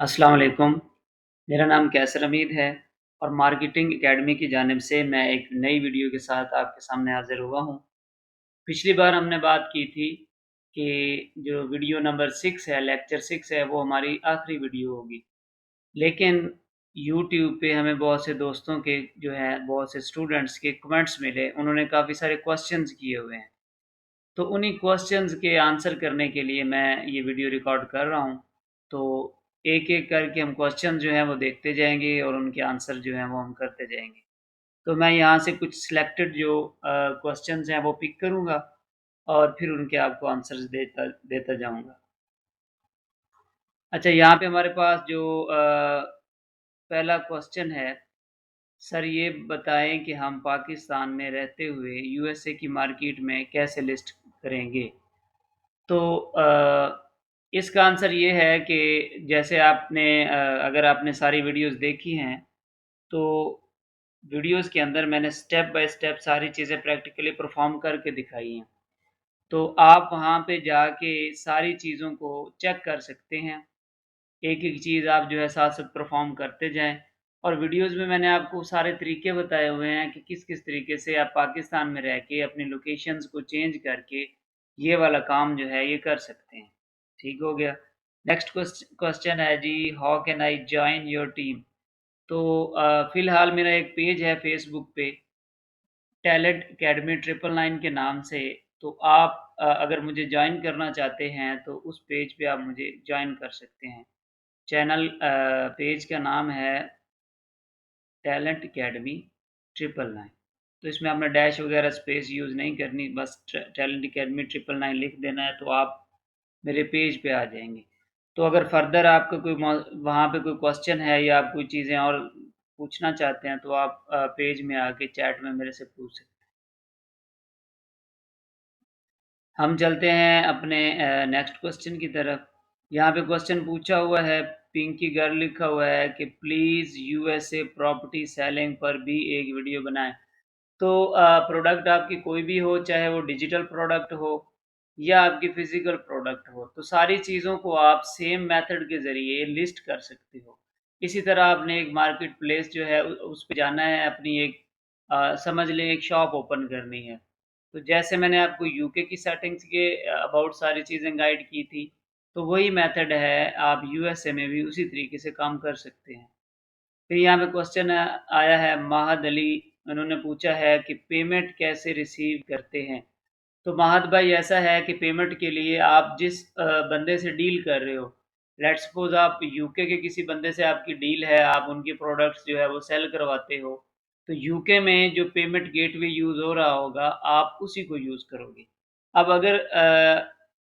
अस्सलाम वालेकुम। मेरा नाम कैसर हमीद है और मार्केटिंग एकेडमी की जानिब से मैं एक नई वीडियो के साथ आपके सामने हाज़िर हुआ हूँ। पिछली बार हमने बात की थी कि जो वीडियो नंबर 6 है, लेक्चर 6 है, वो हमारी आखिरी वीडियो होगी। लेकिन यूट्यूब पे हमें बहुत से दोस्तों के जो है बहुत से स्टूडेंट्स के कमेंट्स मिले, उन्होंने काफ़ी सारे क्वेश्चंस किए हुए हैं। तो उन्हीं क्वेश्चंस के आंसर करने के लिए मैं ये वीडियो रिकॉर्ड कर रहा हूँ। तो एक-एक करके हम क्वेश्चन जो हैं वो देखते जाएँगे और उनके आंसर जो हैं वो हम करते जाएँगे। तो मैं यहाँ से कुछ सिलेक्टेड जो क्वेश्चंस हैं वो पिक करूँगा और फिर उनके आपको आंसर्स देता देता जाऊँगा। अच्छा, यहाँ पे हमारे पास जो पहला क्वेश्चन है, सर ये बताएँ कि हम पाकिस्तान में रहते हुए यूएसए की मार्केट में कैसे लिस्ट करेंगे? तो इसका आंसर ये है कि जैसे आपने अगर आपने सारी वीडियोज़ देखी हैं, तो वीडियोज़ के अंदर मैंने स्टेप बाय स्टेप सारी चीज़ें प्रैक्टिकली परफ़ॉर्म करके दिखाई हैं। तो आप वहाँ पे जाके सारी चीज़ों को चेक कर सकते हैं। एक-एक चीज़ आप जो है साथ-साथ परफ़ॉर्म करते जाएँ और वीडियोज़ में मैंने आपको सारे तरीके बताए हुए हैं कि किस-किस तरीके से आप पाकिस्तान में रह के अपनी लोकेशंस को चेंज करके ये वाला काम जो है ये कर सकते हैं। ठीक हो गया। नेक्स्ट क्वेश्चन है जी, how can I join your team? तो फ़िलहाल मेरा एक पेज है फ़ेसबुक पे टैलेंट अकेडमी 999 के नाम से। तो आप अगर मुझे जॉइन करना चाहते हैं तो उस पेज पे आप मुझे जॉइन कर सकते हैं। चैनल पेज का नाम है टैलेंट अकेडमी 999। तो इसमें आपने डैश वगैरह स्पेस यूज़ नहीं करनी, बस टैलेंट अकेडमी 999 लिख देना है तो आप मेरे पेज पे आ जाएँगे। तो अगर फर्दर आपका कोई वहाँ पे कोई क्वेश्चन है या आप कोई चीज़ें और पूछना चाहते हैं तो आप पेज में आके चैट में मेरे से पूछ सकते हैं। हम चलते हैं अपने नेक्स्ट क्वेश्चन की तरफ। यहाँ पे क्वेश्चन पूछा हुआ है, पिंकी गर्ल लिखा हुआ है कि प्लीज़ यूएसए प्रॉपर्टी सेलिंग पर भी एक वीडियो बनाएँ। तो प्रोडक्ट आपकी कोई भी हो, चाहे वो डिजिटल प्रोडक्ट हो या आपकी फ़िज़िकल प्रोडक्ट हो, तो सारी चीज़ों को आप सेम मेथड के ज़रिए लिस्ट कर सकते हो। इसी तरह आपने एक मार्केट प्लेस जो है उस पे जाना है, अपनी एक समझ लें एक शॉप ओपन करनी है। तो जैसे मैंने आपको यूके की सेटिंग्स के अबाउट सारी चीज़ें गाइड की थी, तो वही मेथड है, आप यूएसए में भी उसी तरीके से काम कर सकते हैं। फिर यहाँ पे क्वेश्चन आया है माहद अली, उन्होंने पूछा है कि पेमेंट कैसे रिसीव करते हैं? तो माहद भाई ऐसा है कि पेमेंट के लिए आप जिस बंदे से डील कर रहे हो, लेट्स सपोज़ आप यूके के किसी बंदे से आपकी डील है, आप उनके प्रोडक्ट्स जो है वो सेल करवाते हो, तो यूके में जो पेमेंट गेटवे यूज़ हो रहा होगा, आप उसी को यूज़ करोगे। अब अगर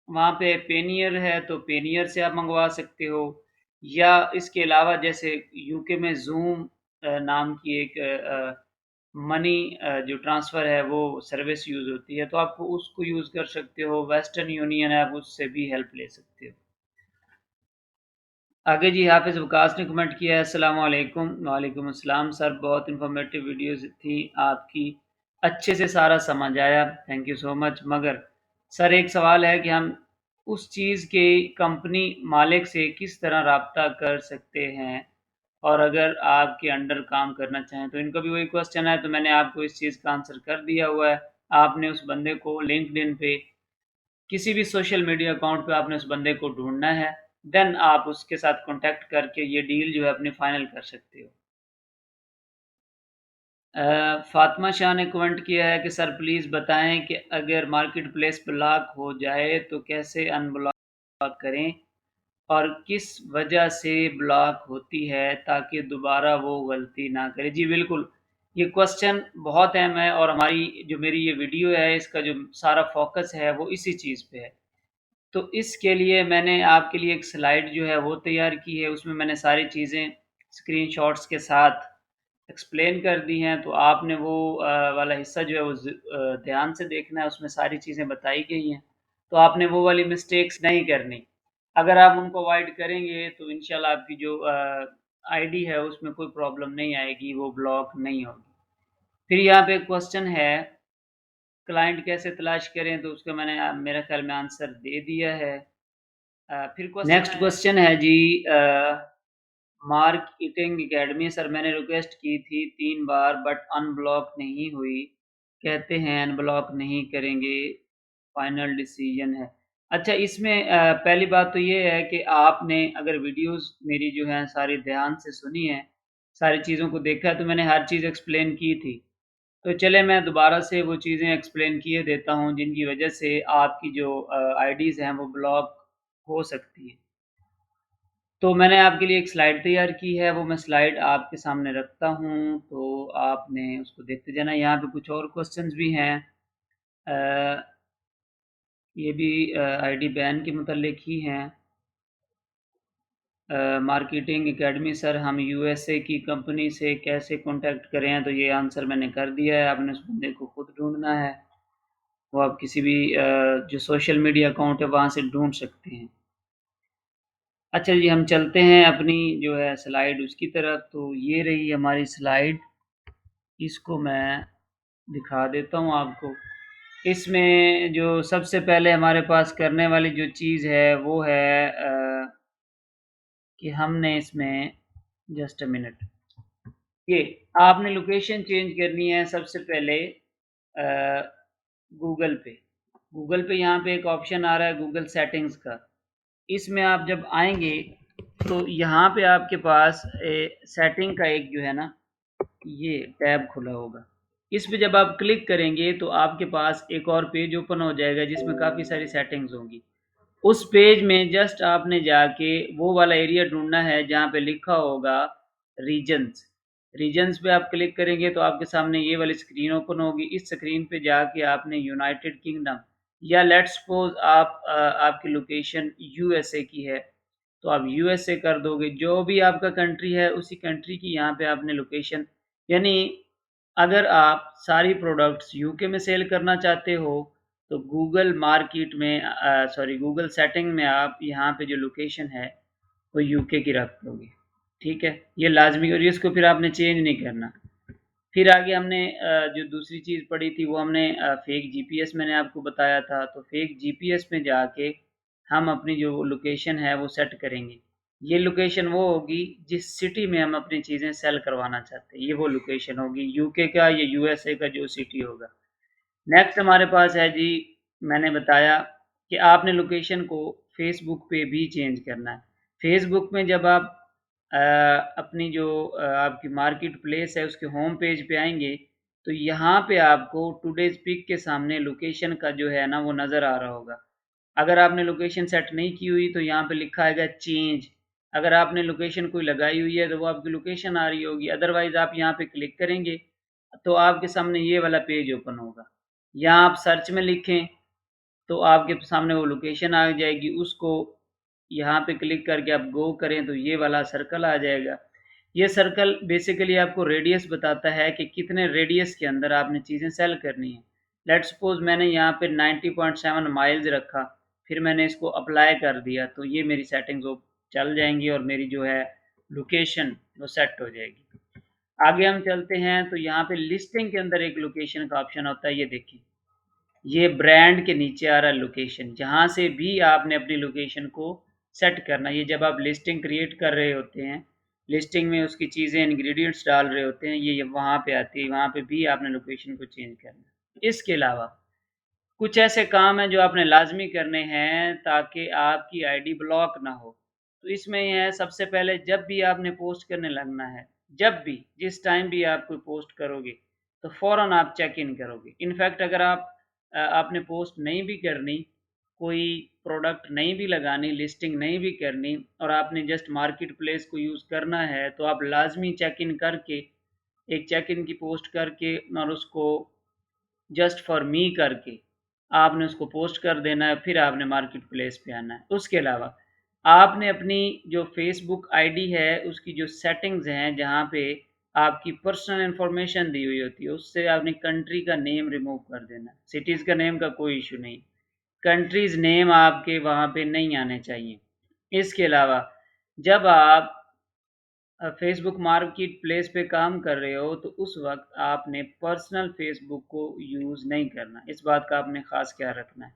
वहाँ पे पेनीयर है, तो पेनीयर से आप मँगवा सकते हो या इसके अलावा जैसे यूके में ज़ूम नाम की एक मनी जो ट्रांसफ़र है वो सर्विस यूज़ होती है, तो आप उसको यूज़ कर सकते हो, वेस्टर्न यूनियन है, आप उससे भी हेल्प ले सकते हो। आगे जी हाफ़िज़ वकास ने कमेंट किया है, अस्सलाम वालेकुम। वालेकुम अस्सलाम सर, बहुत इन्फॉर्मेटिव वीडियोज़ थी आपकी, अच्छे से सारा समझ आया, थैंक यू सो मच। मगर सर एक सवाल है कि हम उस चीज़ के कंपनी मालिक से किस तरह राब्ता कर सकते हैं? और अगर आपके अंडर काम करना चाहें तो इनका भी वही क्वेश्चन है, तो मैंने आपको इस चीज़ का आंसर कर दिया हुआ है। आपने उस बंदे को लिंक्डइन पे किसी भी सोशल मीडिया अकाउंट पे आपने उस बंदे को ढूँढना है, देन आप उसके साथ कॉन्टैक्ट करके ये डील जो है अपनी फाइनल कर सकते हो। फ़ातिमा शाह ने कमेंट किया है कि सर प्लीज़ बताएँ कि अगर मार्केट प्लेस ब्लॉक हो जाए तो कैसे अनब्लॉक करें? और किस वजह से ब्लॉक होती है ताकि दोबारा वो गलती ना करे? जी बिल्कुल, ये क्वेश्चन बहुत अहम है और हमारी जो मेरी ये वीडियो है इसका जो सारा फ़ोकस है वो इसी चीज़ पे है। तो इसके लिए मैंने आपके लिए एक स्लाइड जो है वो तैयार की है, उसमें मैंने सारी चीज़ें स्क्रीनशॉट्स के साथ एक्सप्लेन कर दी हैं, तो आपने वो वाला हिस्सा जो है वो ध्यान से देखना है, उसमें सारी चीज़ें बताई गई हैं। तो आपने वो वाली मिस्टेक्स नहीं करनी। अगर आप उनको अवॉइड करेंगे तो इंशाल्लाह आपकी जो आईडी है उसमें कोई प्रॉब्लम नहीं आएगी, वो ब्लॉक नहीं होगी। फिर यहाँ पे क्वेश्चन है, क्लाइंट कैसे तलाश करें? तो उसका मैंने मेरे ख़्याल में आंसर दे दिया है। फिर नेक्स्ट क्वेश्चन है जी, मार्केटिंग एकेडमी सर, मैंने रिक्वेस्ट की थी 3 बार बट अनब्लॉक नहीं हुई। कहते हैं अनब्लॉक नहीं करेंगे, फाइनल डिसीजन है। अच्छा, इसमें पहली बात तो ये है कि आपने अगर वीडियोस मेरी जो है सारी ध्यान से सुनी है, सारी चीज़ों को देखा है, तो मैंने हर चीज़ एक्सप्लेन की थी। तो चले मैं दोबारा से वो चीज़ें एक्सप्लेन किए देता हूँ जिनकी वजह से आपकी जो आईडीज़ हैं वो ब्लॉक हो सकती है। तो मैंने आपके लिए एक स्लाइड तैयार की है, वो मैं स्लाइड आपके सामने रखता हूँ, तो आपने उसको देखते जाना। यहाँ पे कुछ और क्वेश्चंस भी हैं। अ, ये भी आईडी बैन के मुतल्लिक ही हैं। मार्केटिंग एकेडमी सर, हम यूएसए की कंपनी से कैसे कांटेक्ट करें? तो ये आंसर मैंने कर दिया है, आपने उस बंदे को खुद ढूँढना है। वो आप किसी भी जो सोशल मीडिया अकाउंट है वहाँ से ढूँढ सकते हैं। अच्छा जी, हम चलते हैं अपनी जो है स्लाइड उसकी तरफ। तो ये रही हमारी स्लाइड, इसको मैं दिखा देता हूँ आपको। इसमें जो सबसे पहले हमारे पास करने वाली जो चीज़ है वो है कि हमने इसमें जस्ट अ मिनट, ये आपने लोकेशन चेंज करनी है सबसे पहले गूगल पे। गूगल पे यहाँ पे एक ऑप्शन आ रहा है गूगल सेटिंग्स का। इसमें आप जब आएंगे तो यहाँ पे आपके पास सेटिंग का एक जो है ना ये टैब खुला होगा। इस पे जब आप क्लिक करेंगे तो आपके पास एक और पेज ओपन हो जाएगा जिसमें काफ़ी सारी सेटिंग्स होंगी। उस पेज में जस्ट आपने जाके वो वाला एरिया ढूंढना है जहाँ पे लिखा होगा रीजन्स। रीजन्स पे आप क्लिक करेंगे तो आपके सामने ये वाली स्क्रीन ओपन होगी। इस स्क्रीन पे जाके आपने यूनाइटेड किंगडम या लेट्स सपोज आपकी लोकेशन यूएसए की है तो आप यूएसए कर दोगे। जो भी आपका कंट्री है उसी कंट्री की यहाँ पे आपने लोकेशन, यानी अगर आप सारी प्रोडक्ट्स यूके में सेल करना चाहते हो तो गूगल मार्केट में सॉरी गूगल सेटिंग में आप यहाँ पे जो लोकेशन है वो यूके की रख दोगे। ठीक है, ये लाजमी और इसको फिर आपने चेंज नहीं करना। फिर आगे हमने जो दूसरी चीज़ पढ़ी थी वो हमने फेक जीपीएस मैंने आपको बताया था। तो फेक जीपीएस में जाके हम अपनी जो लोकेशन है वो सेट करेंगे। ये लोकेशन वो होगी जिस सिटी में हम अपनी चीज़ें सेल करवाना चाहते हैं, ये वो लोकेशन होगी यूके का या यूएसए का जो सिटी होगा। नेक्स्ट हमारे पास है जी, मैंने बताया कि आपने लोकेशन को फेसबुक पे भी चेंज करना है। फेसबुक में जब आप अपनी जो आपकी मार्केट प्लेस है उसके होम पेज पे आएंगे तो यहाँ पे आपको टुडेज पिक के सामने लोकेशन का जो है ना वो नज़र आ रहा होगा। अगर आपने लोकेशन सेट नहीं की हुई तो यहाँ पे लिखा आएगा चेंज। अगर आपने लोकेशन कोई लगाई हुई है तो वो आपकी लोकेशन आ रही होगी, अदरवाइज आप यहाँ पे क्लिक करेंगे तो आपके सामने ये वाला पेज ओपन होगा। यहाँ आप सर्च में लिखें तो आपके सामने वो लोकेशन आ जाएगी, उसको यहाँ पे क्लिक करके आप गो करें तो ये वाला सर्कल आ जाएगा। ये सर्कल बेसिकली आपको रेडियस बताता है कि कितने रेडियस के अंदर आपने चीज़ें सेल करनी है। लेट्स सपोज मैंने यहाँ पे 90.7 माइल्स रखा, फिर मैंने इसको अप्लाई कर दिया तो ये मेरी सेटिंग्स वो चल जाएंगी और मेरी जो है लोकेशन वो सेट हो जाएगी। आगे हम चलते हैं तो यहाँ पे लिस्टिंग के अंदर एक लोकेशन का ऑप्शन होता है, ये देखिए ये ब्रांड के नीचे आ रहा है लोकेशन, जहाँ से भी आपने अपनी लोकेशन को सेट करना। ये जब आप लिस्टिंग क्रिएट कर रहे होते हैं, लिस्टिंग में उसकी चीज़ें इंग्रेडिएंट्स डाल रहे होते हैं, ये वहाँ पे आती है, वहाँ पे भी आपने लोकेशन को चेंज करना। इसके अलावा कुछ ऐसे काम हैं जो आपने लाजमी करने हैं ताकि आपकी आईडी ब्लॉक ना हो। तो इसमें ये है, सबसे पहले जब भी आपने पोस्ट करने लगना है, जब भी जिस टाइम भी आप कोई पोस्ट करोगे तो फ़ौरन आप चेक इन करोगे। इनफैक्ट अगर आपने पोस्ट नहीं भी करनी, कोई प्रोडक्ट नहीं भी लगानी, लिस्टिंग नहीं भी करनी और आपने जस्ट मार्केट प्लेस को यूज़ करना है तो आप लाजमी चेक इन करके, एक चेक इन की पोस्ट करके और उसको जस्ट फॉर मी करके आपने उसको पोस्ट कर देना है, फिर आपने मार्केट प्लेस पे आना है। उसके अलावा आपने अपनी जो फेसबुक आईडी है उसकी जो सेटिंग्स हैं जहाँ पे आपकी पर्सनल इंफॉर्मेशन दी हुई होती है उससे आपने कंट्री का नेम रिमूव कर देना है। सिटीज़ का नेम का कोई इशू नहीं, कंट्रीज़ नेम आपके वहाँ पे नहीं आने चाहिए। इसके अलावा जब आप फेसबुक मार्केट प्लेस पे काम कर रहे हो तो उस वक्त आपने पर्सनल फेसबुक को यूज़ नहीं करना, इस बात का आपने ख़ास ख्याल रखना है।